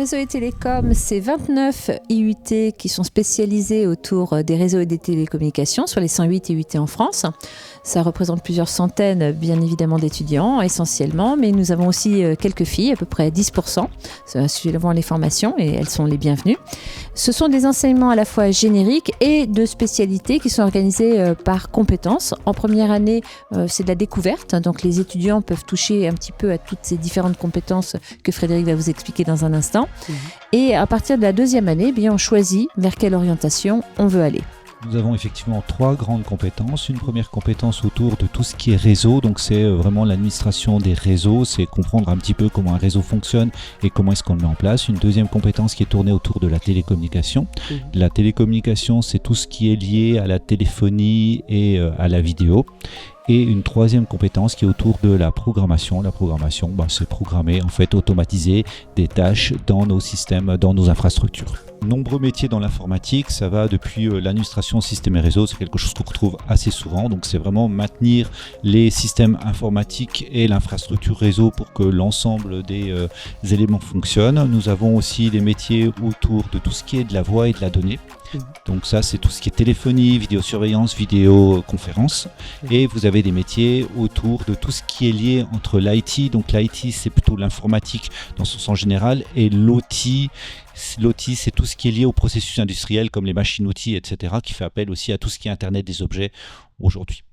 Réseau et Télécom, c'est 29 IUT qui sont spécialisés autour des réseaux et des télécommunications sur les 108 IUT en France. Ça représente plusieurs centaines, bien évidemment, d'étudiants essentiellement, mais nous avons aussi quelques filles, à peu près 10%, suivant les formations, et elles sont les bienvenues. Ce sont des enseignements à la fois génériques et de spécialités qui sont organisés par compétences. En première année, c'est de la découverte, donc les étudiants peuvent toucher un petit peu à toutes ces différentes compétences que Frédéric va vous expliquer dans un instant. Et à partir de la deuxième année, on choisit vers quelle orientation on veut aller. Nous avons effectivement 3 grandes compétences. Une première compétence autour de tout ce qui est réseau, donc c'est vraiment l'administration des réseaux, c'est comprendre un petit peu comment un réseau fonctionne et comment est-ce qu'on le met en place. Une deuxième compétence qui est tournée autour de la télécommunication. La télécommunication, c'est tout ce qui est lié à la téléphonie et à la vidéo. Et une troisième compétence qui est autour de la programmation. La programmation, c'est programmer, en fait, automatiser des tâches dans nos systèmes, dans nos infrastructures. Nombreux métiers dans l'informatique, ça va depuis l'administration système et réseau, c'est quelque chose qu'on retrouve assez souvent. Donc c'est vraiment maintenir les systèmes informatiques et l'infrastructure réseau pour que l'ensemble des éléments fonctionnent. Nous avons aussi des métiers autour de tout ce qui est de la voix et de la donnée. Donc ça, c'est tout ce qui est téléphonie, vidéosurveillance, vidéoconférence. Et vous avez des métiers autour de tout ce qui est lié entre l'IT. Donc l'IT, c'est plutôt l'informatique dans son sens général. Et l'OT, c'est tout ce qui est lié au processus industriel comme les machines-outils, etc., qui fait appel aussi à tout ce qui est Internet des objets aujourd'hui.